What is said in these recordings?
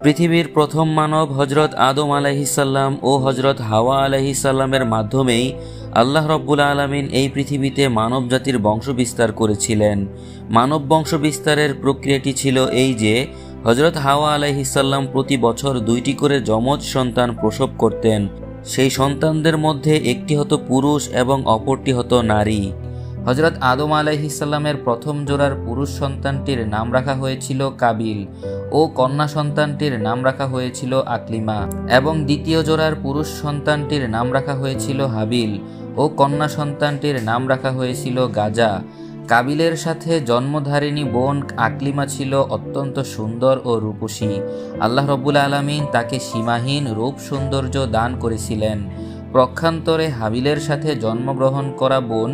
পৃথিবীর প্রথম মানব হজরত আদম আলাইহিসাল্লাম ও হজরত হাওয়া আলাইহিসাল্লামের মাধ্যমেই আল্লাহ রব্বুল আলামিন এই পৃথিবীতে মানব জাতির বংশ বিস্তার করেছিলেন। মানব বংশ বিস্তারের প্রক্রিয়াটি ছিল এই যে হজরত হাওয়া আলাইহিসাল্লাম প্রতি বছর 2টি করে যমজ সন্তান প্রসব করতেন। সেই সন্তানদের মধ্যে একটি হতো পুরুষ এবং অপরটি হতো নারী। হজরত আদম আলাইহিসাল্লামের প্রথম জোড়ার পুরুষ সন্তানটির নাম রাখা হয়েছিল কাবিল ও কন্যা সন্তানটির নাম রাখা হয়েছিল আকলিমা, এবং দ্বিতীয় জোড়ার পুরুষ সন্তানটির নাম রাখা হয়েছিল হাবিল ও কন্যা সন্তানটির নাম রাখা হয়েছিল গাজা। কাবিলের সাথে জন্মধারিণী বোন আকলিমা ছিল অত্যন্ত সুন্দর ও রূপসী। আল্লাহ রব্বুল আলামিন তাকে সীমাহীন রূপ সৌন্দর্য দান করেছিলেন। পক্ষান্তরে হাবিলের সাথে জন্মগ্রহণ করা বোন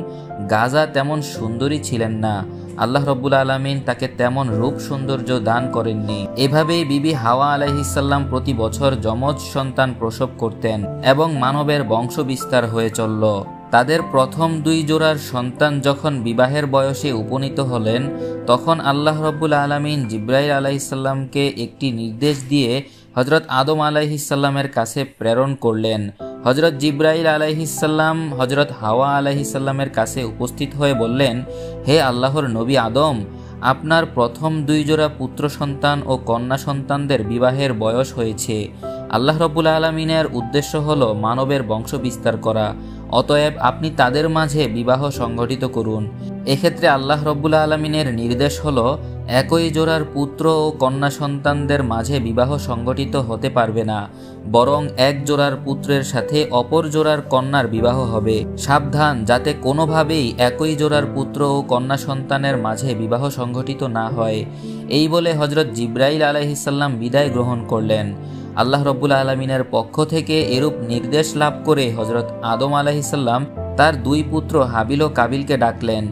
গাজা তেমন সুন্দরী ছিলেন না। আল্লাহ রব্বুল আলামিন তাকে তেমন রূপ সৌন্দর্য দান করেননি। এভাবেই বিবি হাওয়া আলাইহিসাল্লাম প্রতি বছর যমজ সন্তান প্রসব করতেন এবং মানবের বংশ বিস্তার হয়ে চলল। তাদের প্রথম 2 জোড়ার সন্তান যখন বিবাহের বয়সে উপনীত হলেন, তখন আল্লাহ রব্বুল আলামিন জিব্রাইল আলাইহিসাল্লামকে একটি নির্দেশ দিয়ে হজরত আদম আলাইহিসাল্লামের কাছে প্রেরণ করলেন। হজরত জিব্রাইল আলাইহিসাল্লাম হজরত হাওয়া আলাইহিসাল্লামের কাছে উপস্থিত হয়ে বললেন, হে আল্লাহর নবী আদম, আপনার প্রথম 2 জোড়া পুত্র সন্তান ও কন্যা সন্তানদের বিবাহের বয়স হয়েছে। আল্লাহ রব্বুল আলামিনের উদ্দেশ্য হলো মানবের বংশ বিস্তার করা, অতএব আপনি তাদের মাঝে বিবাহ সংগঠিত করুন। এক্ষেত্রে আল্লাহ রব্বুল আলামিনের নির্দেশ হলো একই জোড়ার পুত্র ও কন্যা সন্তানদের মাঝে বিবাহ সংগঠিত হতে পারবে না, বরং এক জোড়ার পুত্রের সাথে অপর জোড়ার কন্যার বিবাহ হবে। সাবধান যাতে কোনোভাবেই একই জোড়ার পুত্র ও কন্যা সন্তানের মাঝে বিবাহ সংগঠিত না হয়। এই বলে হজরত জিব্রাইল আলাইহিসাল্লাম বিদায় গ্রহণ করলেন। আল্লাহ রব্বুল আলামিনের পক্ষ থেকে এরূপ নির্দেশ লাভ করে হজরত আদম আলাইহিসাল্লাম তার 2 পুত্র হাবিল ও কাবিলকে ডাকলেন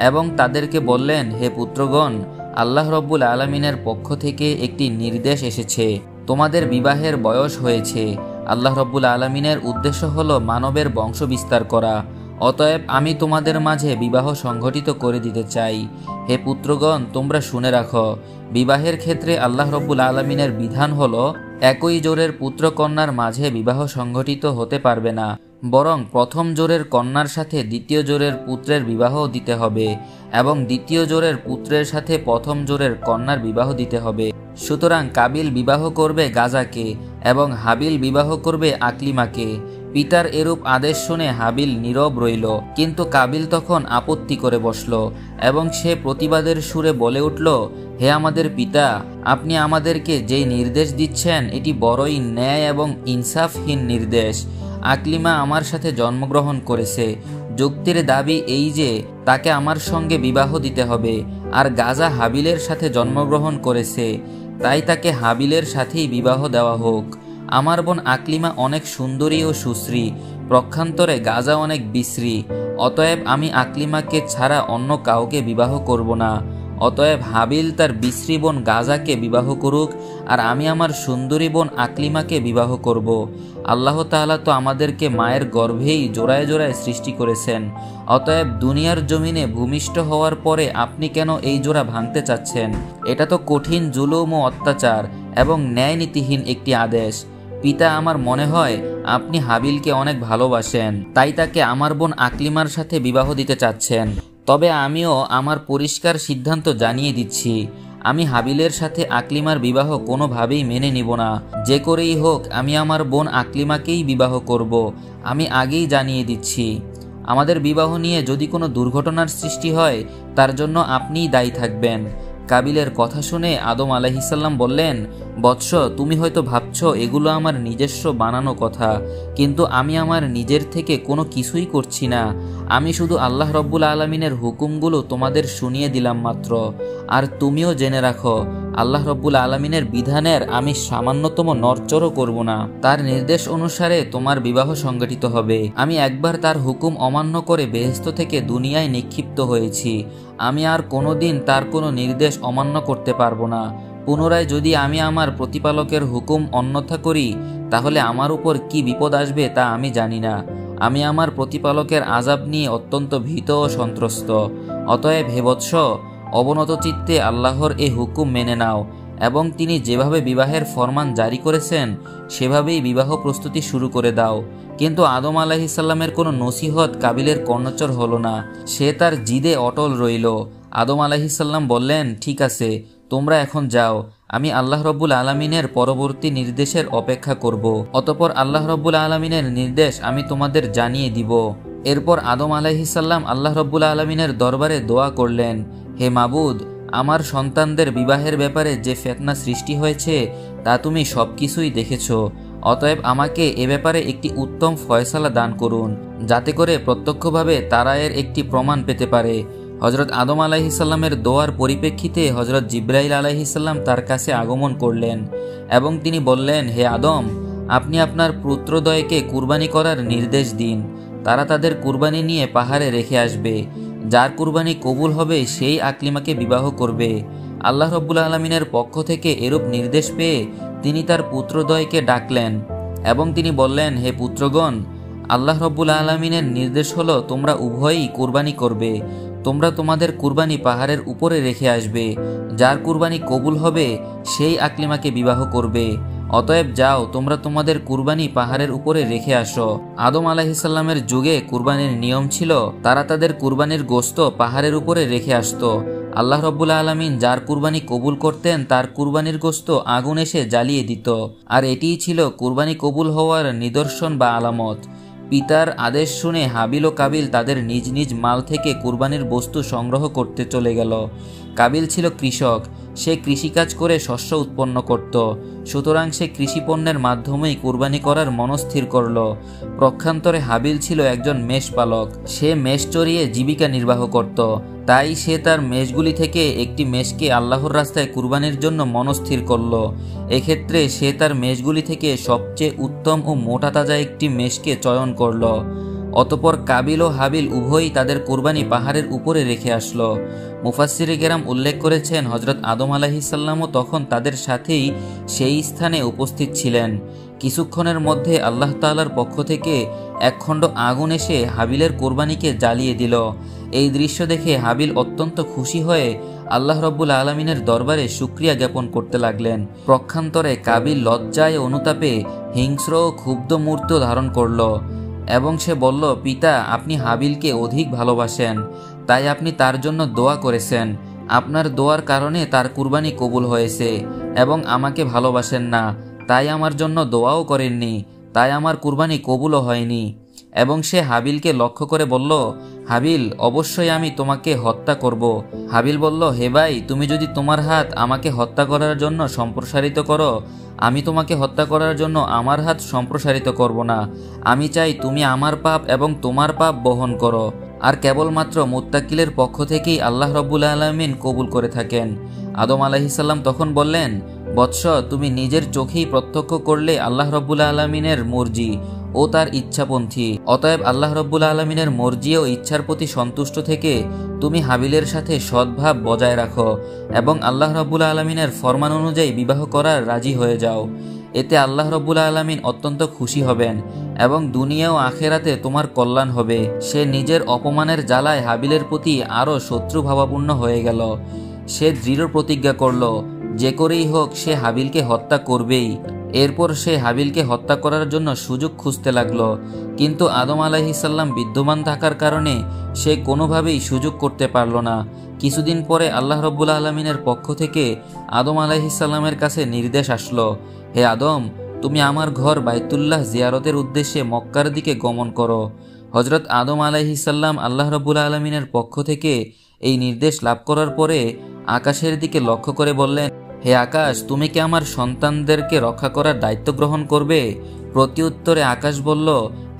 এবং তাদেরকে বললেন, হে পুত্রগণ, আল্লাহ রব্বুল আলামিনের পক্ষ থেকে একটি নির্দেশ এসেছে। তোমাদের বিবাহের বয়স হয়েছে। আল্লাহ রব্বুল আলামিনের উদ্দেশ্য হলো মানবের বংশ বিস্তার করা, অতএব আমি তোমাদের মাঝে বিবাহ সংগঠিত করে দিতে চাই। হে পুত্রগণ, তোমরা শুনে রাখো, বিবাহের ক্ষেত্রে আল্লাহ রব্বুল আলামিনের বিধান হলো একই জোড়ের পুত্র কন্যার মাঝে বিবাহ সংগঠিত হতে পারবে না, বরং প্রথম জোড়ের কন্যার সাথে দ্বিতীয় জোড়ের পুত্রের বিবাহ দিতে হবে এবং দ্বিতীয় জোড়ের পুত্রের সাথে প্রথম জোড়ের কন্যার বিবাহ দিতে হবে। সুতরাং কাবিল বিবাহ করবে গাজাকে এবং হাবিল বিবাহ করবে আকলিমাকে। পিতার এরূপ আদেশ শুনে হাবিল নীরব রইল, কিন্তু কাবিল তখন আপত্তি করে বসল এবং সে প্রতিবাদের সুরে বলে উঠল, হে আমাদের পিতা, আপনি আমাদেরকে যেই নির্দেশ দিচ্ছেন এটি বড়ই ন্যায় এবং ইনসাফহীন নির্দেশ। আকলিমা আমার সাথে জন্মগ্রহণ করেছে, যুক্তির দাবি এই যে তাকে আমার সঙ্গে বিবাহ দিতে হবে, আর গাজা হাবিলের সাথে জন্মগ্রহণ করেছে, তাই তাকে হাবিলের সাথেই বিবাহ দেওয়া হোক। আমার বোন আকলিমা অনেক সুন্দরী ও সুশ্রী, পক্ষান্তরে গাজা অনেক বিশ্রী, অতএব আমি আকলিমাকে ছাড়া অন্য কাউকে বিবাহ করব না। অতএব হাবিল তার বিশ্রী বোন গাজাকে বিবাহ করুক, আর আমি আমার সুন্দরী বোন আকলিমাকে বিবাহ করব। আল্লাহ তাআলা তো আমাদেরকে মায়ের গর্ভেই জোড়ায় জোড়ায় সৃষ্টি করেছেন, অতএব দুনিয়ার জমিনে ভূমিষ্ঠ হওয়ার পরে আপনি কেন এই জোড়া ভাঙতে চাচ্ছেন? এটা তো কঠিন জুলুম ও অত্যাচার এবং ন্যায় নীতিহীন একটি আদেশ। পিতা, আমার মনে হয় আপনি হাবিলকে অনেক ভালোবাসেন, তাই তাকে আমার বোন আকলিমার সাথে বিবাহ দিতে চাচ্ছেন। তবে আমিও আমার পরিষ্কার সিদ্ধান্ত জানিয়ে দিচ্ছি, আমি হাবিলের সাথে আকলিমার বিবাহ কোনোভাবেই মেনে নিব না। যে করেই হোক আমি আমার বোন আকলিমাকেই বিবাহ করব। আমি আগেই জানিয়ে দিচ্ছি, আমাদের বিবাহ নিয়ে যদি কোনো দুর্ঘটনার সৃষ্টি হয় তার জন্য আপনিই দায়ী থাকবেন। কাবিলের কথা শুনে আদম আলাইহিসাল্লাম বললেন, বৎস, তুমি হয়তো ভাবছো এগুলো আমার নিজস্ব বানানো কথা, কিন্তু আমি আমার নিজের থেকে কোনো কিছুই করছি না। আমি শুধু আল্লাহ রব্বুল আলামিনের হুকুমগুলো তোমাদের শুনিয়ে দিলাম মাত্র। আর তুমিও জেনে রাখো, আল্লাহ রব্বুল আলামিনের বিধানের আমি সামান্যতম নড়চড়ও করব না। তার নির্দেশ অনুসারে তোমার বিবাহ সংগঠিত হবে। আমি একবার তার হুকুম অমান্য করে বেহেশত থেকে দুনিয়ায় নিক্ষিপ্ত হয়েছি, আমি আর কোনোদিন তার কোনো নির্দেশ অমান্য করতে পারবো না। পুনরায় যদি আমি আমার প্রতিপালকের হুকুম অন্যথা করি তাহলে আমার উপর কি বিপদ আসবে তা আমি জানি না। আমি আমার প্রতিপালকের আযাব নিয়ে অত্যন্ত ভীত ও সন্ত্রস্ত। অতএব হে বৎস, অবনত চিত্তে আল্লাহর এই হুকুম মেনে নাও এবং তিনি যেভাবে বিবাহের ফরমান জারি করেছেন সেভাবেই বিবাহ প্রস্তুতি শুরু করে দাও। কিন্তু আদম আলাইহিসসালামের কোনো নসিহত কাবিলের কর্ণচর হলো না। সে তার জিদে অটল রইল। আদম আলাইহিসসালাম বললেন, ঠিক আছে, তোমরা এখন যাও, আমি আল্লাহ রব্বুল আলমিনের পরবর্তী নির্দেশের অপেক্ষা করব। অতঃপর আল্লাহ রব্বুল আলমিনের নির্দেশ আমি তোমাদের জানিয়ে দিব। এরপর আদম আলাইহিসসালাম আল্লাহ রব্বুল আলমিনের দরবারে দোয়া করলেন, হে মাবুদ, আমার সন্তানদের বিবাহের ব্যাপারে যে ফিতনা সৃষ্টি হয়েছে তা তুমি সব কিছুই দেখেছ। অতএব আমাকে এ ব্যাপারে একটি উত্তম ফয়সালা দান করুন, যাতে করে প্রত্যক্ষভাবে তারা এর একটি প্রমাণ পেতে পারে। হজরত আদম আলাইহিসসালামের দোয়ার পরিপ্রেক্ষিতে হজরত জিব্রাইল আলাইহিসসালাম তার কাছে আগমন করলেন এবং তিনি বললেন, হে আদম, আপনি আপনার পুত্রদ্বয়কে কুরবানি করার নির্দেশ দিন। তারা তাদের কুরবানি নিয়ে পাহাড়ে রেখে আসবে। যার কুরবানি কবুল হবে সেই আকলিমাকে বিবাহ করবে। আল্লাহ রব্বুল আলমিনের পক্ষ থেকে এরূপ নির্দেশ পেয়ে তিনি তার পুত্রদ্বয়কে ডাকলেন এবং তিনি বললেন, হে পুত্রগণ, আল্লাহ রব্বুল আলমিনের নির্দেশ হলো তোমরা উভয়ই কুরবানি করবে। তোমরা তোমাদের কুরবানি পাহাড়ের উপরে রেখে আসবে। যার কুরবানি কবুল হবে সেই আকলিমাকে বিবাহ করবে। অতএব যাও, তোমরা তোমাদের কুরবানি পাহাড়ের উপরে রেখে আসো। আদম আলাইহিসসালামের যুগে কুরবানির নিয়ম ছিল তারা তাদের কুরবানির গোশত পাহাড়ের উপরে রেখে আসতো। আল্লাহ রব্বুল আলমিন যার কুরবানি কবুল করতেন তার কুরবানির গোশত আগুন এসে জ্বালিয়ে দিত। আর এটিই ছিল কুরবানি কবুল হওয়ার নিদর্শন বা আলামত। পিতার আদেশ শুনে হাবিল ও কাবিল তাদের নিজ নিজ মাল থেকে কুরবানির বস্তু সংগ্রহ করতে চলে গেল। কাবিল ছিল কৃষক। সে কৃষিকাজ করে শস্য উৎপন্ন করত। সুতরাং সে কৃষিপণ্যের মাধ্যমেই কুরবানি করার মনস্থির করল। পক্ষান্তরে হাবিল ছিল একজন মেষপালক। সে মেষ চড়িয়ে জীবিকা নির্বাহ করত। তাই সে তার মেষগুলি থেকে একটি মেষকে আল্লাহর রাস্তায় কুরবানির জন্য মনস্থির করল। এক্ষেত্রে সে তার মেষগুলি থেকে সবচেয়ে উত্তম ও মোটা তাজা একটি মেষকে চয়ন করল। অতঃপর কাবিল ও হাবিল উভয়ই তাদের কুরবানি পাহাড়ের উপরে রেখে আসলো। মুফাসসিরে কেরাম উল্লেখ করেছেন, হজরত আদম আলাইহিসসালামও তখন তাদের সাথেই সেই স্থানে উপস্থিত ছিলেন। কিছুক্ষণের মধ্যে আল্লাহ তাআলার পক্ষ থেকে একখণ্ড আগুন এসে হাবিলের কোরবানিকে জ্বালিয়ে দিল। এই দৃশ্য দেখে হাবিল অত্যন্ত খুশি হয়ে আল্লাহ রব্বুল আলমিনের দরবারে শুকরিয়া জ্ঞাপন করতে লাগলেন। পক্ষান্তরে কাবিল লজ্জায় অনুতাপে হিংস্র ও ক্ষুব্ধ মূর্ত ধারণ করল এবং সে বলল, পিতা, আপনি হাবিলকে অধিক ভালোবাসেন, তাই আপনি তার জন্য দোয়া করেছেন। আপনার দোয়ার কারণে তার কুরবানি কবুল হয়েছে এবং আমাকে ভালোবাসেন না, তাই আমার জন্য দোয়াও করেননি, তাই আমার কুরবানি কবুলও হয়নি। এবং সে হাবিলকে লক্ষ্য করে বলল, হাবিল, অবশ্যই আমি তোমাকে হত্যা করব। হাবিল বলল, হে ভাই, তুমি যদি তোমার হাত আমাকে হত্যা করার জন্য সম্প্রসারিত করো, আমি তোমাকে হত্যা করার জন্য আমার হাত সম্প্রসারিত করব না। আমি চাই তুমি আমার পাপ এবং তোমার পাপ বহন করো। আর কেবলমাত্র মুত্তাকিলের পক্ষ থেকেই আল্লাহ রব্বুল আলামিন কবুল করে থাকেন। আদম আলাইহিসসালাম তখন বললেন, বৎস, তুমি নিজের চোখেই প্রত্যক্ষ করলে আল্লাহ রব্বুল আলামিনের মর্জি ও তার ইচ্ছাপন্থী। অতএব আল্লাহ রব্বুল আলামিনের মর্জি ও ইচ্ছার প্রতি সন্তুষ্ট থেকে তুমি হাবিলের সাথে সদ্ভাব বজায় রাখো এবং আল্লাহ রব্বুল আলামিনের ফরমান অনুযায়ী বিবাহ করার রাজি হয়ে যাও। এতে আল্লাহ রব্বুল আলামিন অত্যন্ত খুশি হবেন এবং দুনিয়া ও আখেরাতে তোমার কল্যাণ হবে। সে নিজের অপমানের জ্বালায় হাবিলের প্রতি আরও শত্রুভাবাপূর্ণ হয়ে গেল। সে দৃঢ় প্রতিজ্ঞা করল, যে করেই হোক সে হাবিলকে হত্যা করবেই। এরপর সে হাবিলকে হত্যা করার জন্য সুযোগ খুঁজতে লাগলো, কিন্তু আদম আলাইহিসসালাম বিদ্যমান থাকার কারণে সে কোনোভাবেই সুযোগ করতে পারল না। কিছুদিন পরে আল্লাহ রব্বুল আলমিনের পক্ষ থেকে আদম আলাইহিসসালামের কাছে নির্দেশ আসলো, হে আদম, তুমি আমার ঘর বাইতুল্লাহ জিয়ারতের উদ্দেশ্যে মক্কার দিকে গমন করো। হজরত আদম আলাইহিসসালাম আল্লাহ রব্বুল আলমিনের পক্ষ থেকে এই নির্দেশ লাভ করার পরে আকাশের দিকে লক্ষ্য করে বললেন, হে আকাশ, তুমি কি আমার সন্তানদেরকে রক্ষা করার দায়িত্ব গ্রহণ করবে? প্রত্যুত্তরে আকাশ বলল,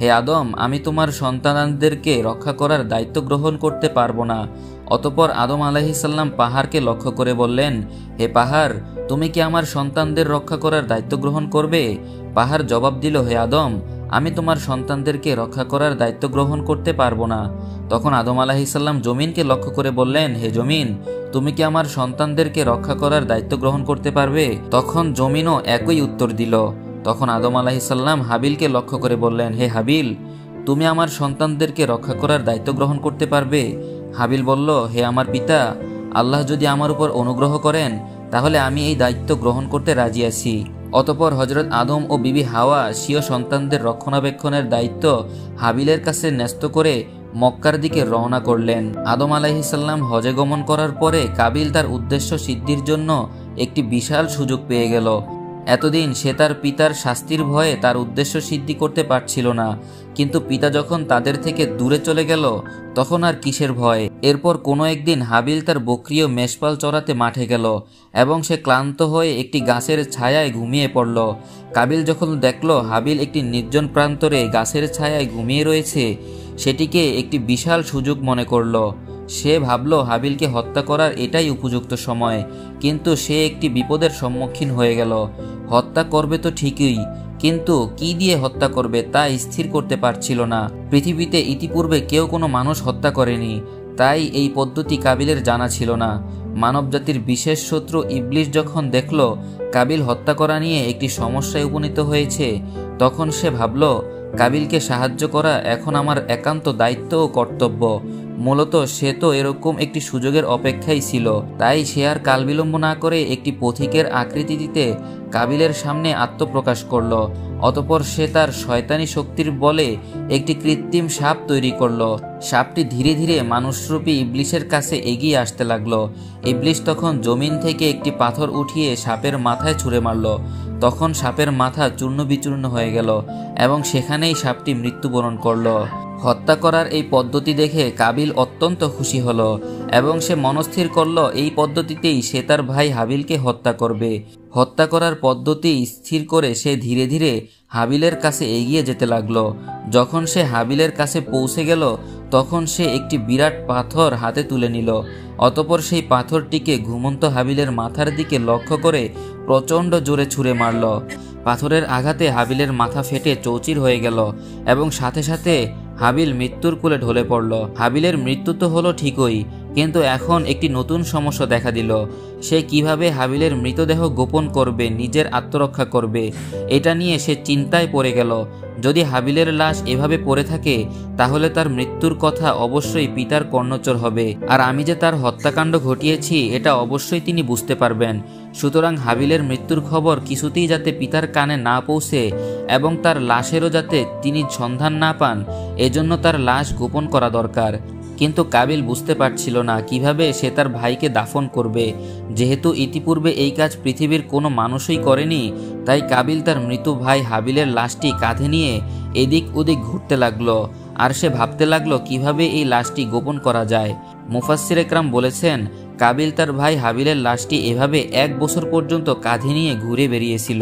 হে আদম, আমি তোমার সন্তানদেরকে রক্ষা করার দায়িত্ব গ্রহণ করতে পারবো না। অতঃপর আদম আলাইহিসসালাম পাহাড়কে লক্ষ্য করে বললেন, হে পাহাড়, তুমি কি আমার সন্তানদের রক্ষা করার দায়িত্ব গ্রহণ করবে? পাহাড় জবাব দিল, হে আদম, আমি তোমার সন্তানদেরকে রক্ষা করার দায়িত্ব গ্রহণ করতে পারবো না। তখন আদম আলাইহিসসালাম জমিনকে লক্ষ্য করে বললেন, হে জমিন, তুমি কি আমার সন্তানদেরকে রক্ষা করার দায়িত্ব গ্রহণ করতে পারবে? তখন জমিনও একই উত্তর দিল। তখন আদম আলাইহিসসালাম হাবিলকে লক্ষ্য করে বললেন, হে হাবিল, তুমি আমার সন্তানদেরকে রক্ষা করার দায়িত্ব গ্রহণ করতে পারবে? হাবিল বলল, হে আমার পিতা, আল্লাহ যদি আমার উপর অনুগ্রহ করেন তাহলে আমি এই দায়িত্ব গ্রহণ করতে রাজি আছি। অতঃপর হজরত আদম ও বিবি হাওয়া স্বীয় সন্তানদের রক্ষণাবেক্ষণের দায়িত্ব হাবিলের কাছে ন্যস্ত করে মক্কার দিকে রওনা করলেন। আদম আলাইহিসসালাম হজে গমন করার পরে কাবিল তার উদ্দেশ্য সিদ্ধির জন্য একটি বিশাল সুযোগ পেয়ে গেল। এতদিন সে তার পিতার শাস্তির ভয়ে তার উদ্দেশ্য সিদ্ধি করতে পারছিল না, কিন্তু পিতা যখন তাদের থেকে দূরে চলে গেল তখন আর কিসের ভয়। এরপর কোনো একদিন হাবিল তার বকরিও মেষপাল চড়াতে মাঠে গেল এবং সে ক্লান্ত হয়ে একটি গাছের ছায়ায় ঘুমিয়ে পড়ল। কাবিল যখন দেখল হাবিল একটি নির্জন প্রান্তরে গাছের ছায়ায় ঘুমিয়ে রয়েছে, সেটিকে একটি বিশাল সুযোগ মনে করল। সে ভাবল হাবিলকে হত্যা করার এটাই উপযুক্ত সময়, কিন্তু সে একটি বিপদের সম্মুখীন হয়ে গেল। হত্যা করবে তো ঠিকই, কিন্তু কি দিয়ে হত্যা করবে তা স্থির করতে পারছিল না। পৃথিবীতে ইতিপূর্বে কেউ কোনো মানুষ হত্যা করেনি, তাই এই পদ্ধতি কাবিলের জানা ছিল না। মানবজাতির বিশেষ শত্রু ইবলিস যখন দেখল কাবিল হত্যা করা নিয়ে একটি সমস্যায় উপনীত হয়েছে, তখন সে ভাবল কাবিলকে সাহায্য করা এখন আমার একান্ত দায়িত্ব ও কর্তব্য। মূলত সে তো এরকম একটি সুযোগের অপেক্ষাই ছিল, তাই সে আর কালবিলম্ব না করে একটি পথিকের আকৃতি দিতে কাবিলের সামনে আত্মপ্রকাশ করল। অতঃপর সে তার শয়তানি শক্তির বলে একটি কৃত্রিম সাপ তৈরি করল। সাপটি ধীরে ধীরে মানুষরূপী ইবলিসের কাছে এগিয়ে আসতে লাগলো। ইবলিস তখন জমিন থেকে একটি পাথর উঠিয়ে সাপের মাথায় ছুঁড়ে মারল। তখন সাপের মাথা চূর্ণ বিচূর্ণ হয়ে গেল এবং সেখানেই সাপটি মৃত্যুবরণ করল। হত্যা করার এই পদ্ধতি দেখে কাবিল অত্যন্ত খুশি হলো এবং সে মনস্থির করল এই পদ্ধতিতেই সে তার ভাই হাবিলকে হত্যা করবে। হত্যা করার পদ্ধতি স্থির করে সে ধীরে ধীরে হাবিলের কাছে এগিয়ে যেতে লাগলো। যখন সে হাবিলের কাছে পৌঁছে গেল তখন সে একটি বিরাট পাথর হাতে তুলে নিল। অতঃপর সেই পাথরটিকে ঘুমন্ত হাবিলের মাথার দিকে লক্ষ্য করে প্রচণ্ড জোরে ছুঁড়ে মারল। পাথরের আঘাতে হাবিলের মাথা ফেটে চৌচির হয়ে গেল এবং সাথে সাথে হাবিল মৃত্যুর কোলে ঢলে পড়ল। হাবিলের মৃত্যু তো হলো ঠিকই, কিন্তু এখন একটি নতুন সমস্যা দেখা দিল। সে কিভাবে হাবিলের মৃতদেহ গোপন করবে, নিজের আত্মরক্ষা করবে, এটা নিয়ে সে চিন্তায় পড়ে গেল। যদি হাবিলের লাশ এভাবে পড়ে থাকে তাহলে তার মৃত্যুর কথা অবশ্যই পিতার কর্ণচর হবে, আর আমি যে তার হত্যাকাণ্ড ঘটিয়েছি এটা অবশ্যই তিনি বুঝতে পারবেন। সুতরাং হাবিলের মৃত্যুর খবর কিছুতেই যাতে পিতার কানে না পৌঁছে এবং তার লাশেরও যাতে তিনি সন্ধান না পান, এজন্য তার লাশ গোপন করা দরকার। কিন্তু কাবিল বুঝতে পারছিল না কিভাবে সে তার ভাইকে দাফন করবে। যেহেতু ইতিপূর্বে এই কাজ পৃথিবীর কোনো মানুষই করেনি, তাই কাবিল তার মৃত ভাই হাবিলের লাশটি কাঁধে নিয়ে এদিক ওদিক ঘুরতে লাগলো আর সে ভাবতে লাগলো কিভাবে এই লাশটি গোপন করা যায়। মুফাসসির একরাম বলেছেন কাবিল তার ভাই হাবিলের লাশটি এভাবে 1 বছর পর্যন্ত কাঁধে নিয়ে ঘুরে বেরিয়েছিল।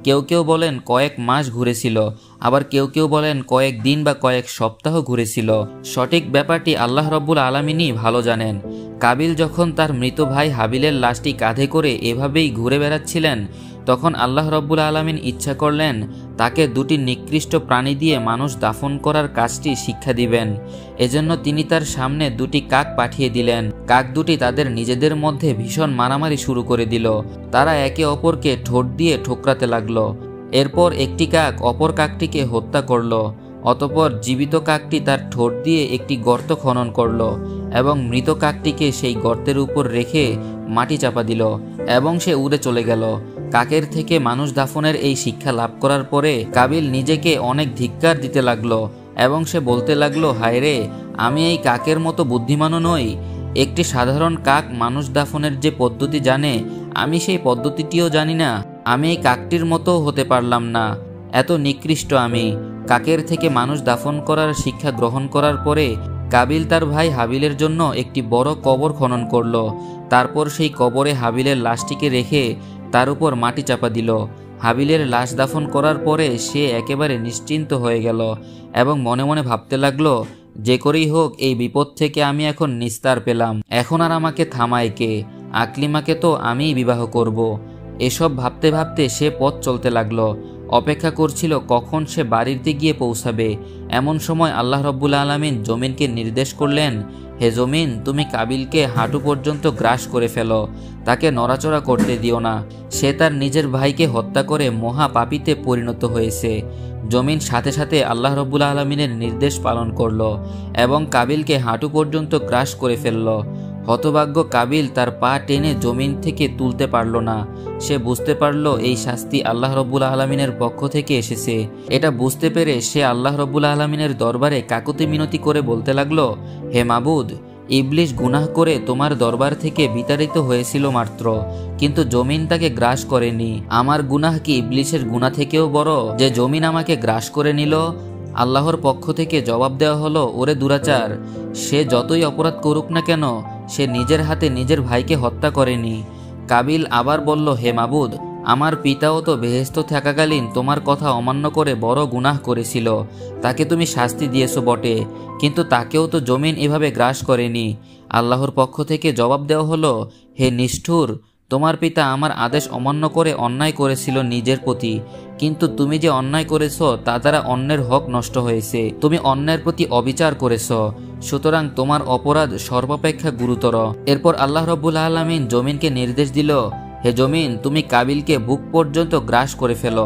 কেউ কেউ বলেন কয়েক মাস ঘুরেছিল, আবার কেউ কেউ বলেন কয়েক দিন বা কয়েক সপ্তাহ ঘুরেছিল। সঠিক ব্যাপারটি আল্লাহ রব্বুল আলামিনই ভালো জানেন। কাবিল যখন তার মৃত ভাই হাবিলের লাশটি কাঁধে করে এভাবেই ঘুরে বেড়াচ্ছিলেন, তখন আল্লাহ রব্বুল আলামিন ইচ্ছা করলেন তাকে 2টি নিকৃষ্ট প্রাণী দিয়ে মানুষ দাফন করার কাজটি শিক্ষা দিবেন। এজন্য তিনি তার সামনে 2টি কাক পাঠিয়ে দিলেন। কাক দুটি তাদের নিজেদের মধ্যে ভীষণ মারামারি শুরু করে দিল। তারা একে অপরকে ঠোঁট দিয়ে ঠোকরাতে লাগলো। এরপর একটি কাক অপর কাকটিকে হত্যা করল। অতঃপর জীবিত কাকটি তার ঠোঁট দিয়ে একটি গর্ত খনন করল এবং মৃত কাকটিকে সেই গর্তের উপর রেখে মাটি চাপা দিল এবং সে উড়ে চলে গেল। কাকের থেকে মানুষ দাফনের এই শিক্ষা লাভ করার পরে কাবিল নিজেকে অনেক ধিক্কার দিতে লাগলো এবং সে বলতে লাগলো, হায় রে, আমি এই কাকের মতো বুদ্ধিমানও নই। একটি সাধারণ কাক মানুষ দাফনের যে পদ্ধতি জানে, আমি সেই পদ্ধতিটিও জানি না। আমি এই কাকটির মতো হতে পারলাম না, এত নিকৃষ্ট আমি। কাকের থেকে মানুষ দাফন করার শিক্ষা গ্রহণ করার পরে কাবিল তার ভাই হাবিলের জন্য একটি বড় কবর খনন করল। তারপর সেই কবরে হাবিলের লাশটিকে রেখে তার উপর মাটি চাপা দিল। হাবিলের লাশ দাফন করার পরে সে একেবারে নিশ্চিন্ত হয়ে গেল এবং মনে মনে ভাবতে লাগলো, যে করেই হোক এই বিপদ থেকে আমি এখন নিস্তার পেলাম। এখন আর আমাকে থামায় কে? আকলিমাকে তো আমিই বিবাহ করব। এসব ভাবতে ভাবতে সে পথ চলতে লাগলো। অপেক্ষা করছিল কখন সে বাড়িতে গিয়ে পৌঁছাবে। এমন সময় আল্লাহ রব্বুল আলামিন জমিনকে নির্দেশ করলেন, হে জমিন, তুমি কাবিলকে হাঁটু পর্যন্ত গ্রাস করে ফেলো, তাকে নড়াচড়া করতে দিও না। সে তার নিজের ভাইকে হত্যা করে মহা পাপীতে পরিণত হয়েছে। জমিন সাথে সাথে আল্লাহ রব্বুল আলামিনের নির্দেশ পালন করল এবং কাবিলকে হাঁটু পর্যন্ত গ্রাস করে ফেলল। হতভাগ্য কাবিল তার পা টেনে জমিন থেকে তুলতে পারল না। সে বুঝতে পারল এই শাস্তি আল্লাহ রব্বুল আলমিনের পক্ষ থেকে এসেছে। এটা বুঝতে পেরে সে আল্লাহ রব্বুল আলমিনের দরবারে কাকুতি মিনতি করে বলতে লাগলো, হে মাবুদ, ইবলিশ গুনাহ করে তোমার দরবার থেকে বিতাড়িত হয়েছিল মাত্র, কিন্তু জমিন তাকে গ্রাস করেনি। আমার গুনাহ কি ইবলিশের গুনাহ থেকেও বড় যে জমিন আমাকে গ্রাস করে নিল? আল্লাহর পক্ষ থেকে জবাব দেওয়া হলো, ওরে দুরাচার, সে যতই অপরাধ করুক না কেন, সে নিজের হাতে নিজের ভাইকে হত্যা করেনি। কাবিল আবার বলল, হে মাবুদ, আমার পিতাও তো বেহেশত থাকাকালীন তোমার কথা অমান্য করে বড় গুনাহ করেছিল, তাকে তুমি শাস্তি দিয়েছো বটে, কিন্তু তাকেও তো জমিন এভাবে গ্রাস করেনি। আল্লাহর পক্ষ থেকে জবাব দেওয়া হলো, হে নিষ্ঠুর, তোমার পিতা আমার আদেশ অমান্য করে অন্যায় করেছিল নিজের প্রতি, কিন্তু তুমি যে অন্যায় করেছ তা দ্বারা অন্যের হক নষ্ট হয়েছে, তুমি অন্যের প্রতি অবিচার করেছ, সুতরাং তোমার অপরাধ সর্বাপেক্ষা গুরুতর। এরপর আল্লাহ রব্বুল আলামিন জমিনকে নির্দেশ দিল, হে জমিন, তুমি কাবিলকে বুক পর্যন্ত গ্রাস করে ফেলো।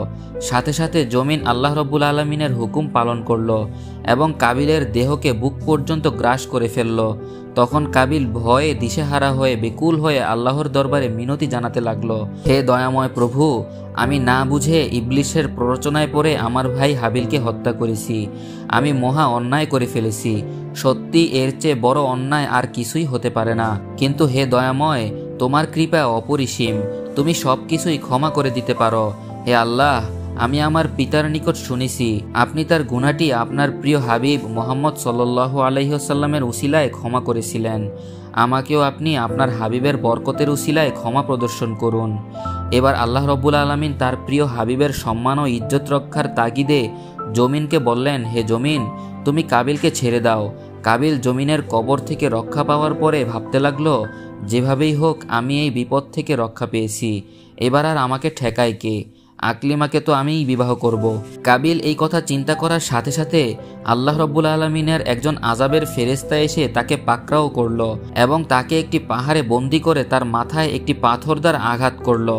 সাথে সাথে জমিন আল্লাহ রব্বুল আলমিনের হুকুম পালন করলো এবং কাবিলের দেহকে বুক পর্যন্ত গ্রাস করে ফেলল। তখন কাবিল ভয়ে দিশেহারা হয়ে বেকুল হয়ে আল্লাহর দরবারে মিনতি জানাতে লাগলো, হে দয়াময় প্রভু, আমি না বুঝে ইবলিশের প্ররোচনায় পড়ে আমার ভাই হাবিলকে হত্যা করেছি। আমি মহা অন্যায় করে ফেলেছি। সত্যি এর চেয়ে বড় অন্যায় আর কিছুই হতে পারে না। কিন্তু হে দয়াময়, তোমার কৃপা অপরিসীম, তুমি সব কিছুই ক্ষমা করে দিতে পারো। হে আল্লাহ, আমি আমার পিতার নিকট শুনেছি আপনি তার গুনাহটি আপনার প্রিয় হাবিব মুহাম্মদ সাল্লাল্লাহু আলাইহি ওয়াসাল্লামের উসিলায় ক্ষমা করেছিলেন। আমাকেও আপনি আপনার হাবিবের বরকতের উসিলায় ক্ষমা প্রদর্শন করুন। এবার আল্লাহ রব্বুল আলামিন তার প্রিয় হাবিবের সম্মান ও ইজ্জত রক্ষার তাগিদে জমিনকে বললেন, হে জমিন, তুমি কাবিলকে ছেড়ে দাও। কাবিল জমিনের কবর থেকে রক্ষা পাওয়ার পরে ভাবতে লাগলো, যেভাবেই হোক আমি এই বিপদ থেকে রক্ষা পেয়েছি, এবার আর আমাকে ঠেকায় কে? আকলিমাকে তো আমিই বিবাহ করব। কাবিল এই কথা চিন্তা করার সাথে সাথে আল্লাহ রব্বুল আলমিনের একজন আযাবের ফেরেশতা এসে তাকে পাকড়াও করলো এবং তাকে একটি পাহাড়ে বন্দি করে তার মাথায় একটি পাথর দ্বারা আঘাত করলো।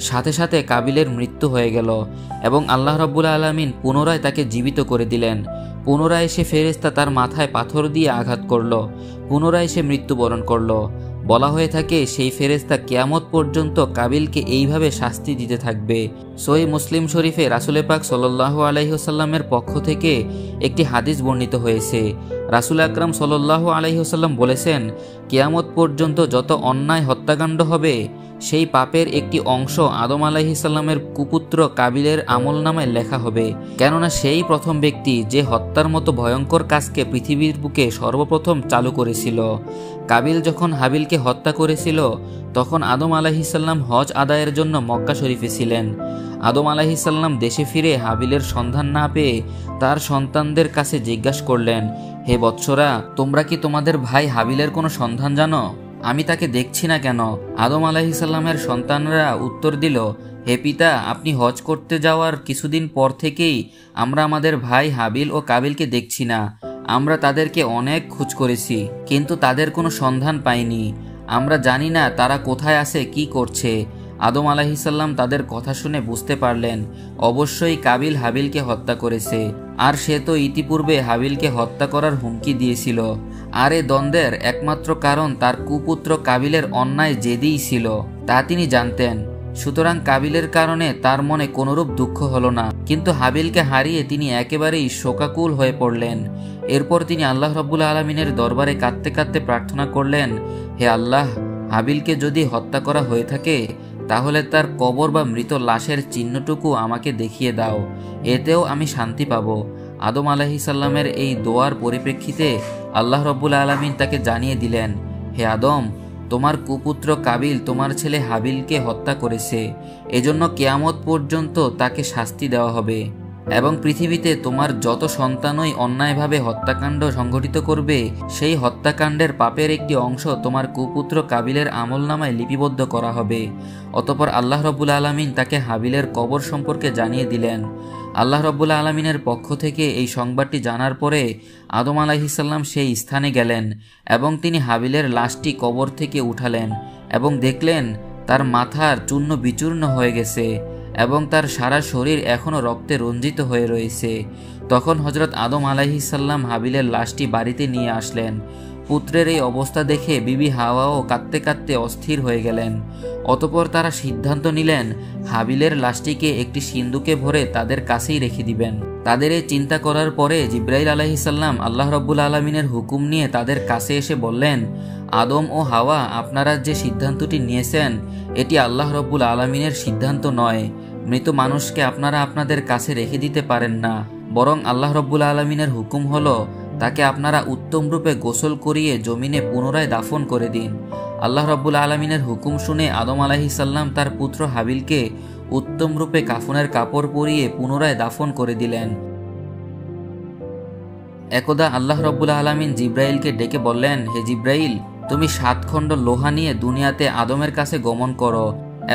সাথে সাথে কাবিলের মৃত্যু হয়ে গেল এবং আল্লাহ রব্বুল আলমিন পুনরায় তাকে জীবিত করে দিলেন। পুনরায় সে ফেরেশতা তার মাথায় পাথর দিয়ে আঘাত করলো, পুনরায় সে মৃত্যুবরণ করলো। বলা হয়ে থাকে সেই ফেরেশতা কিয়ামত পর্যন্ত কাবিলকে এইভাবে শাস্তি দিতে থাকবে। সহিহ মুসলিম শরীফে রাসূল পাক সাল্লাল্লাহু আলাইহি ওয়াসাল্লামের পক্ষ থেকে একটি হাদিস বর্ণিত হয়েছে। রাসূল আকরাম সাল্লাল্লাহু আলাইহি ওয়াসাল্লাম বলেছেন, কিয়ামত পর্যন্ত যত অন্যায় হত্যাকাণ্ড হবে সেই পাপের একটি অংশ আদম আলাইহিস সালামের কুপুত্র কাবিলের আমলনামায় লেখা হবে, কেননা সেই প্রথম ব্যক্তি যে হত্যার মতো ভয়ঙ্কর কাজকে পৃথিবীর বুকে সর্বপ্রথম চালু করেছিল। কাবিল যখন হাবিলকে হত্যা করেছিল তখন আদম আলাইহিস সালাম হজ আদায়ের জন্য মক্কা শরীফে ছিলেন। আদম আলাইহিস সালাম দেশে ফিরে হাবিলের সন্ধান না পেয়ে তার সন্তানদের কাছে জিজ্ঞাসা করলেন, হে বৎসরা, তোমরা কি তোমাদের ভাই হাবিলের কোনো সন্ধান জানো? আমি তাকে দেখছি না কেন? আদম আলাইহিস সালামের সন্তানরা উত্তর দিল, হে পিতা, আপনি হজ করতে যাওয়ার কিছুদিন পর থেকেই আমরা আমাদের ভাই হাবিল ও কাবিলকে দেখছি না। আমরা তাদেরকে অনেক খোঁজ করেছি, কিন্তু তাদের কোনো সন্ধান পাইনি। আমরা জানি না তারা কোথায় আছে, কি করছে। আদম আলাইহিস সালাম তাদের কথা শুনে বুঝতে পারলেন অবশ্যই কাবিল হাবিলকে হত্যা করেছে, আর সে তো ইতিপূর্বে হাবিলকে হত্যা করার হুমকি দিয়েছিল। আর এ দ্বন্দ্বের একমাত্র কারণ তার কুপুত্র কাবিলের অন্যায় জেদিই ছিল, তা তিনি জানতেন। সুতরাং কাবিলের কারণে তার মনে কোনরূপ দুঃখ হলো না, কিন্তু হাবিলকে হারিয়ে তিনি একেবারেই শোকাকুল হয়ে পড়লেন। এরপর তিনি আল্লাহ রাব্বুল আলামিনের দরবারে কাঁদতে কাঁদতে প্রার্থনা করলেন, হে আল্লাহ, হাবিলকে যদি হত্যা করা হয়ে থাকে তাহলে তার কবর বা মৃত লাশের চিহ্নটুকু আমাকে দেখিয়ে দাও, এতেও আমি শান্তি পাব। আদম আলাইহিস সালামের এই দোয়ার পরিপ্রেক্ষিতে আল্লাহ রাব্বুল আলামিন তাকে জানিয়ে দিলেন, হে আদম, তোমার কুপুত্র কাবিল তোমার ছেলে হাবিলকে হত্যা করেছে, এজন্য কিয়ামত পর্যন্ত তাকে শাস্তি দেওয়া হবে এবং পৃথিবীতে তোমার যত সন্তানই অন্যায়ভাবে হত্যাকাণ্ড সংঘটিত করবে সেই হত্যাকাণ্ডের পাপের একটি অংশ তোমার কুপুত্র কাবিলের আমলনামায় লিপিবদ্ধ করা হবে। অতঃপর আল্লাহ রাব্বুল আলামিন তাকে হাবিলের কবর সম্পর্কে জানিয়ে দিলেন। আল্লাহ রাব্বুল আলামিনের পক্ষ থেকে এই সংবাদটি জানার পরে আদম আলাইহিস সালাম সেই স্থানে গেলেন এবং তিনি হাবিলের লাশটি কবর থেকে উঠালেন এবং দেখলেন তার মাথার চূর্ণ বিচূর্ণ হয়ে গেছে এবং তার সারা শরীর এখনও রক্তে রঞ্জিত হয়ে রয়েছে। তখন হযরত আদম আলাইহিস সালাম হাবিলের লাশটি বাড়িতে নিয়ে আসলেন। পুত্রের এই অবস্থা দেখে বিবি হাওয়াও কাঁদতে কাঁদতে অস্থির হয়ে গেলেন। অতঃপর তারা সিদ্ধান্ত নিলেন হাবিলের লাশটিকে একটি সিন্দুকে ভরে তাদের কাছেই রেখে দিবেন। তাদের এই চিন্তা করার পরে জিব্রাইল আলাইহিসসালাম আল্লাহ রাব্বুল আলামিনের হুকুম নিয়ে তাদের কাছে এসে বললেন, আদম ও হাওয়া, আপনারা যে সিদ্ধান্তটি নিয়েছেন এটি আল্লাহ রাব্বুল আলামিনের সিদ্ধান্ত নয়। মৃত মানুষকে আপনারা আপনাদের কাছে রেখে দিতে পারেন না, বরং আল্লাহ রাব্বুল আলামিনের হুকুম হলো তাকে আপনারা উত্তম রূপে গোসল করিয়ে জমিনে পুনরায় দাফন করে দিন। আল্লাহ রাব্বুল আলামিনের হুকুম শুনে আদম আলাইহিসসালাম তার পুত্র হাবিলকে উত্তম রূপে কাফনের কাপড় পরিয়ে পুনরায় দাফন করে দিলেন। একদা আল্লাহ রাব্বুল আলামিন জিব্রাইলকে ডেকে বললেন, হে জিব্রাইল, তুমি 7 খণ্ড লোহা নিয়ে দুনিয়াতে আদমের কাছে গমন করো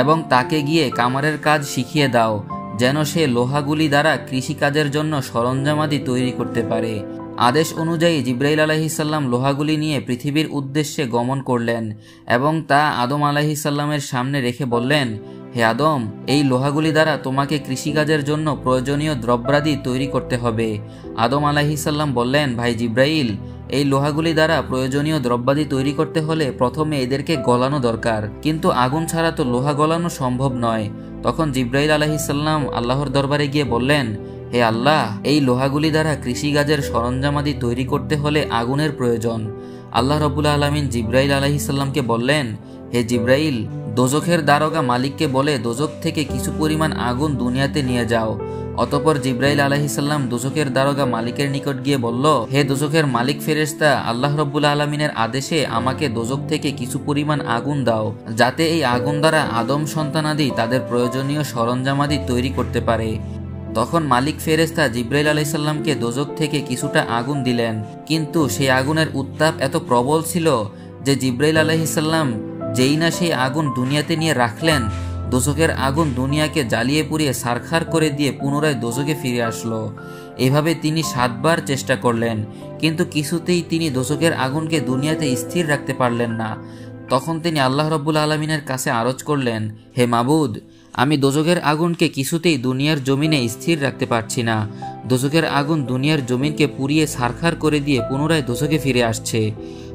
এবং তাকে গিয়ে কামারের কাজ শিখিয়ে দাও, যেন সে লোহাগুলি দ্বারা কৃষিকাজের জন্য সরঞ্জামাদি তৈরি করতে পারে। আদেশ অনুযায়ী জিব্রাইল আলাইহিসসালাম লোহাগুলি নিয়ে পৃথিবীর উদ্দেশ্যে গমন করলেন এবং তা আদম আলাইহিসসালামের সামনে রেখে বললেন, হে আদম, এই লোহাগুলি দ্বারা তোমাকে কৃষিকাজের জন্য প্রয়োজনীয় দ্রব্যাদি তৈরি করতে হবে। আদম আলাইহিসসালাম বললেন, ভাই জিব্রাইল, এই লোহাগুলি দ্বারা প্রয়োজনীয় দ্রব্যাদি তৈরি করতে হলে প্রথমে এদেরকে গলানো দরকার, কিন্তু আগুন ছাড়া তো লোহা গলানো সম্ভব নয়। তখন জিব্রাইল আলাইহিসসালাম আল্লাহর দরবারে গিয়ে বললেন, হে আল্লাহ, এই লোহাগুলি দ্বারা কৃষিকাজের সরঞ্জামাদি তৈরি করতে হলে আগুনের প্রয়োজন। আল্লাহ রাব্বুল আলামিন জিব্রাইল আলাইহিসসালামকে বললেন, হে জিব্রাইল, দোজখের দারোগা মালিককে বলে দোজখ থেকে কিছু পরিমাণ আগুন দুনিয়াতে নিয়ে যাও। অতঃপর জিব্রাইল আলাইহিসসালাম দোজখের দারোগা মালিকের নিকট গিয়ে বলল, হে দোজখের মালিক ফেরেশতা, আল্লাহ রাব্বুল আলামিনের আদেশে আমাকে দোজখ থেকে কিছু পরিমাণ আগুন দাও, যাতে এই আগুন দ্বারা আদম সন্তানাদি তাদের প্রয়োজনীয় সরঞ্জামাদি তৈরি করতে পারে। তখন মালিক ফেরেশতা জিব্রাইল আলাইহিসসালামকে দোজখ থেকে কিছুটা আগুন দিলেন, কিন্তু সেই আগুনের উত্তাপ এত প্রবল ছিল যে জিব্রাইল আলাইহিসসালাম যেই না সেই আগুন দুনিয়াতে নিয়ে রাখলেন, দোজখের আগুন দুনিয়াকে জ্বালিয়ে পুড়িয়ে ছারখার করে দিয়ে পুনরায় দোজখে ফিরে আসলো। এভাবে তিনি 7 বার চেষ্টা করলেন, কিন্তু কিছুতেই তিনি দোজখের আগুনকে দুনিয়াতে স্থির রাখতে পারলেন না। তখন তিনি আল্লাহ রাব্বুল আলামিনের কাছে আরজ করলেন, হে মাবুদ, আমি দোজখের আগুনকে কিছুতেই দুনিয়ার জমিনে স্থির রাখতে পারছি না। দোজখের আগুন দুনিয়ার জমিনকে পুড়িয়ে ছারখার করে দিয়ে পুনরায় দোজখে ফিরে আসছে।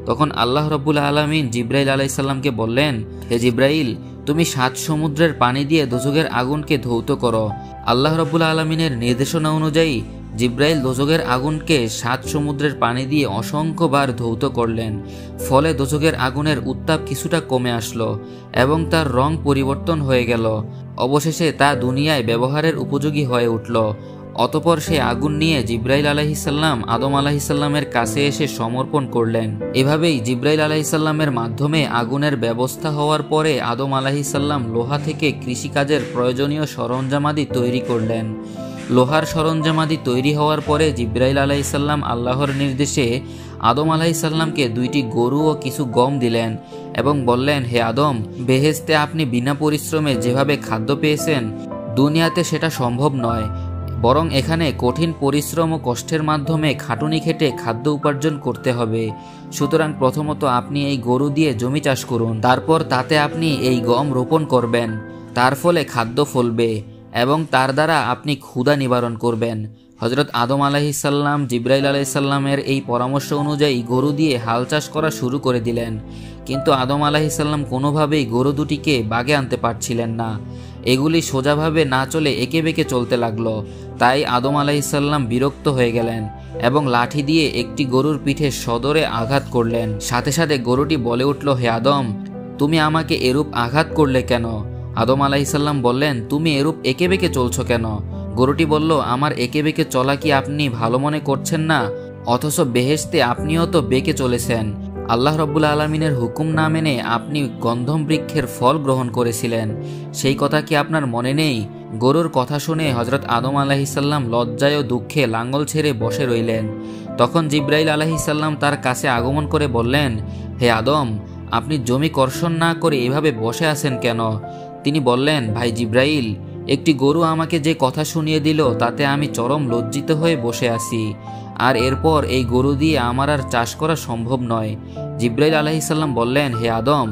তখন আল্লাহ রাব্বুল আলামিন জিব্রাইল আলাইহিসসালামকে বললেন, হে জিব্রাইল, তুমি 7 সমুদ্রের পানি দিয়ে দোজখের আগুনকে ধৌত করো। আল্লাহ রাব্বুল আলামিনের নির্দেশনা অনুযায়ী জিব্রাইল দোজখের আগুনকে 7 সমুদ্রের পানি দিয়ে অসংখ্যবার ধৌত করলেন। ফলে দোজখের আগুনের উত্তাপ কিছুটা কমে আসলো এবং তার রং পরিবর্তন হয়ে গেল। অবশেষে তা দুনিয়ায় ব্যবহারের উপযোগী হয়ে উঠল। অতঃপর সেই আগুন নিয়ে জিব্রাইল আলাইহিসসালাম আদম আলাইহিসসালামের কাছে এসে সমর্পণ করলেন। এভাবেই জিব্রাইল আলাইহিসসালামের মাধ্যমে আগুনের ব্যবস্থা হওয়ার পরে আদম আলাইহিসসালাম লোহা থেকে কৃষিকাজের প্রয়োজনীয় সরঞ্জামাদি তৈরি করলেন। লোহার সরঞ্জামাদি তৈরি হওয়ার পরে জিব্রাইল আলাইহিসসালাম আল্লাহর নির্দেশে আদম আলাইহিসসালামকে 2টি গরু ও কিছু গম দিলেন এবং বললেন, হে আদম, বেহেশতে আপনি বিনা পরিশ্রমে যেভাবে খাদ্য পেয়েছেন, দুনিয়াতে সেটা সম্ভব নয়, বরং এখানে কঠিন পরিশ্রম ও কষ্টের মাধ্যমে খাটুনি খেটে খাদ্য উপার্জন করতে হবে। সুতরাং প্রথমত আপনি এই গরু দিয়ে জমি চাষ করুন, তারপর তাতে আপনি এই গম রোপণ করবেন, তার ফলে খাদ্য ফলবে এবং তার দ্বারা আপনি ক্ষুধা নিবারণ করবেন। হযরত আদম আলাইহিসসালাম জিব্রাইল আলাইহিসসালামের এই পরামর্শ অনুযায়ী গরু দিয়ে হাল চাষ করা শুরু করে দিলেন, কিন্তু আদম আলাইহিসসালাম কোনোভাবেই গরু দুটিকে বাগে আনতে পারছিলেন না। এগুলি সোজাভাবে না চলে এঁকে বেঁকে চলতে লাগলো। তাই আদম আলাইহিসসালাম বিরক্ত হয়ে গেলেন এবং লাঠি দিয়ে একটি গরুর পিঠে সদরে আঘাত করলেন। সাথে সাথে গরুটি বলে উঠল, হে আদম, তুমি আমাকে এরূপ আঘাত করলে কেন? আদম আলাইহিসসালাম বললেন, তুমি এরূপ এঁকে বেঁকে চলছো কেন? গরুটি বলল, আমার এঁকে বেঁকে চলা কি আপনি ভালো মনে করছেন না? অথচ বেহেশতে আপনিও তো বেঁকে চলেছেন। আল্লাহ রাব্বুল আলামিনের হুকুম না মেনে আপনি গন্ধম বৃক্ষের ফল গ্রহণ করেছিলেন, সেই কথা কি আপনার মনে নেই? গরুর কথা শুনে হযরত আদম আলাইহিসসালাম লজ্জায় ও দুঃখে লাঙ্গল ছেড়ে বসে রইলেন। তখন জিব্রাইল আলাইহিসসালাম তার কাছে আগমন করে বললেন, হে আদম, আপনি জমি কর্ষণ না করে এভাবে বসে আছেন কেন? তিনি বললেন, ভাই জিব্রাইল, একটি গরু আমাকে যে কথা শুনিয়ে দিল তাতে আমি চরম লজ্জিত হয়ে বসে আছি, আর এরপর এই গরু দিয়ে আমার আর চাষ করা সম্ভব নয়। জিব্রাইল আলাইহিসসালাম বললেন, হে আদম,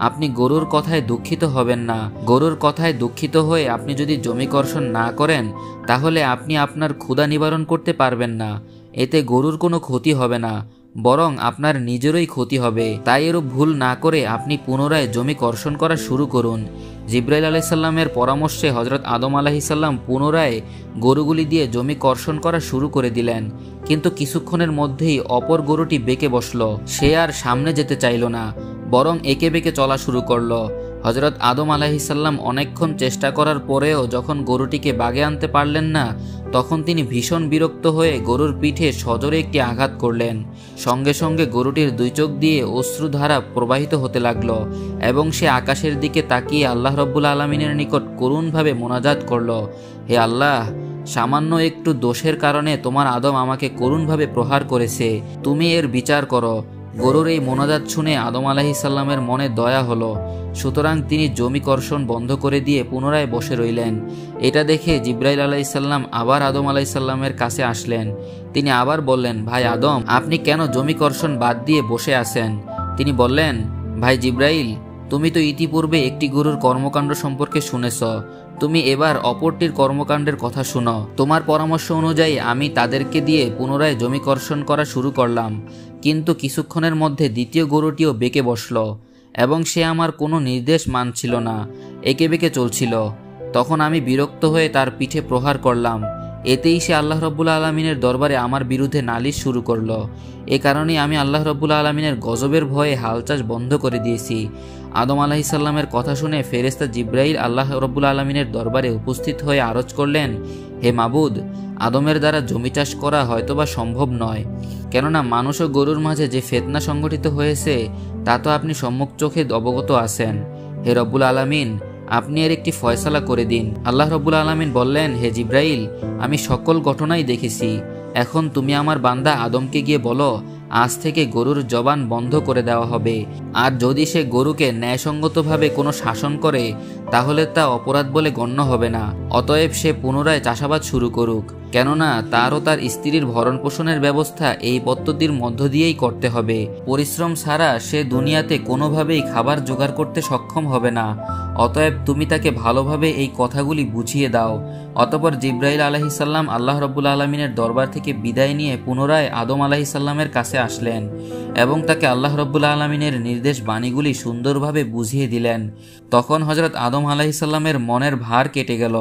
আপনি গরুর কথায় দুঃখিত হবেন না। গরুর কথায় দুঃখিত হয়ে আপনি যদি জমি কর্ষণ না করেন তাহলে আপনি আপনার ক্ষুধা নিবারণ করতে পারবেন না। এতে গরুর কোনো ক্ষতি হবে না, বরং আপনার নিজেরই ক্ষতি হবে। তাই এরূপ ভুল না করে আপনি পুনরায় জমি কর্ষণ করা শুরু করুন। জিব্রাইল আলাইহিসসালামের পরামর্শে হজরত আদম আলাইহিসসালাম পুনরায় গরুগুলি দিয়ে জমি কর্ষণ করা শুরু করে দিলেন। কিন্তু কিছুক্ষণের মধ্যেই অপর গরুটি বেঁকে বসল। সে আর সামনে যেতে চাইল না, বরং এঁকে বেঁকে চলা শুরু করলো। হজরত আদম আলাইহিসসালাম অনেকক্ষণ চেষ্টা করার পরেও যখন গরুটিকে বাগে আনতে পারলেন না, তখন তিনি ভীষণ বিরক্ত হয়ে গরুর পিঠে সজোরে একটি আঘাত করলেন। সঙ্গে সঙ্গে গরুটির দুই চোখ দিয়ে অশ্রুধারা প্রবাহিত হতে লাগলো এবং সে আকাশের দিকে তাকিয়ে আল্লাহ রব্বুল আলমিনের নিকট করুণভাবে মোনাজাত করল, হে আল্লাহ, সামান্য একটু দোষের কারণে তোমার আদম আমাকে করুণভাবে প্রহার করেছে, তুমি এর বিচার করো। গরুর এই মোনাজাত শুনে আদম আলাইহিসসালামের মনে দয়া হলো। সুতরাং তিনি জমি কর্ষণ বন্ধ করে দিয়ে পুনরায় বসে রইলেন। এটা দেখে জিব্রাইল আলাইহিসসালাম আবার আদম আলাইহিসসালামের কাছে আসলেন। তিনি আবার বললেন, ভাই আদম, আপনি কেন জমি কর্ষণ বাদ দিয়ে বসে আছেন? তিনি বললেন, ভাই জিব্রাইল, তুমি তো ইতিপূর্বে একটি গরুর কর্মকাণ্ড সম্পর্কে শুনেছ, তুমি এবার অপরটির কর্মকাণ্ডের কথা শুনো। তোমার পরামর্শ অনুযায়ী আমি তাদেরকে দিয়ে পুনরায় জমি কর্ষণ করা শুরু করলাম, কিন্তু কিছুক্ষণের মধ্যে দ্বিতীয় গরুটিও বেঁকে বসল এবং সে আমার কোনো নির্দেশ মানছিল না, এঁকে বেঁকে চলছিল। তখন আমি বিরক্ত হয়ে তার পিঠে প্রহার করলাম। এতেই সে আল্লাহ রব্বুল আলমিনের দরবারে আমার বিরুদ্ধে নালিশ শুরু করলো। এ কারণেই আমি আল্লাহ রব্বুল আলমিনের গজবের ভয়ে হাল চাষ বন্ধ করে দিয়েছি। আদম আলাইহিসসালামের কথা শুনে ফেরেশতা জিব্রাইল আল্লাহ রব্বুল আলমিনের দরবারে উপস্থিত হয়ে আরজ করলেন, হে মাবুদ, আদমের দ্বারা জমি চাষ করা হয়তোবা সম্ভব নয়, কেননা মানুষ ও গরুর মাঝে যে ফিতনা সংগঠিত হয়েছে তা তো আপনি সম্মুখ চোখে অবগত আছেন। হে রব্বুল আলামিন, আপনি এর একটি ফয়সালা করে দিন। আল্লাহ রব্বুল আলামিন বললেন, হে জিব্রাইল, আমি সকল ঘটনাই দেখেছি। এখন তুমি আমার বান্দা আদমকে গিয়ে বলো, আজ থেকে গরুর জবান বন্ধ করে দেওয়া হবে, আর যদি সে গরুকে ন্যায়সঙ্গতভাবে কোনো শাসন করে তাহলে তা অপরাধ বলে গণ্য হবে না। অতএব সে পুনরায় চাষাবাদ শুরু করুক, কেননা তার ও তার স্ত্রীর ভরণ পোষণের ব্যবস্থা এই পদ্ধতির মধ্য দিয়েই করতে হবে। পরিশ্রম ছাড়া সে দুনিয়াতে কোনোভাবেই খাবার জোগাড় করতে সক্ষম হবে না। অতএব তুমি তাকে ভালোভাবে এই কথাগুলি বুঝিয়ে দাও। অতঃপর জিব্রাইল আলাইহিসসালাম আল্লাহ রব্বুল আলমিনের দরবার থেকে বিদায় নিয়ে পুনরায় আদম আলাইহিসসালামের কাছে আসলেন এবং তাকে আল্লাহ রব্বুল আলমিনের নির্দেশ বাণীগুলি সুন্দরভাবে বুঝিয়ে দিলেন। তখন হজরত আদম আলাইহিসসালামের মনের ভার কেটে গেল।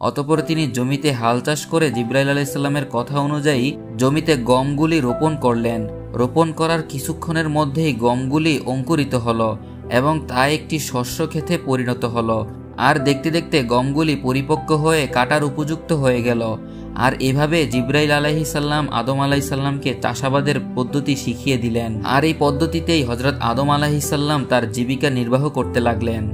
অতঃপর তিনি জমিতে হাল চাষ করে জিব্রাইল আলাইহিসসালামের কথা অনুযায়ী জমিতে গমগুলি রোপণ করলেন। রোপণ করার কিছুক্ষণের মধ্যেই গমগুলি অঙ্কুরিত হলো এবং তা একটি শস্য ক্ষেতে পরিণত হলো। আর দেখতে দেখতে গমগুলি পরিপক্ক হয়ে কাটার উপযুক্ত হয়ে গেল। আর এভাবে জিব্রাইল আলাইহিসসালাম আদম আলাইহিসসালামকে চাষাবাদের পদ্ধতি শিখিয়ে দিলেন। আর এই পদ্ধতিতেই হজরত আদম আলাইহিসসালাম তার জীবিকা নির্বাহ করতে লাগলেন।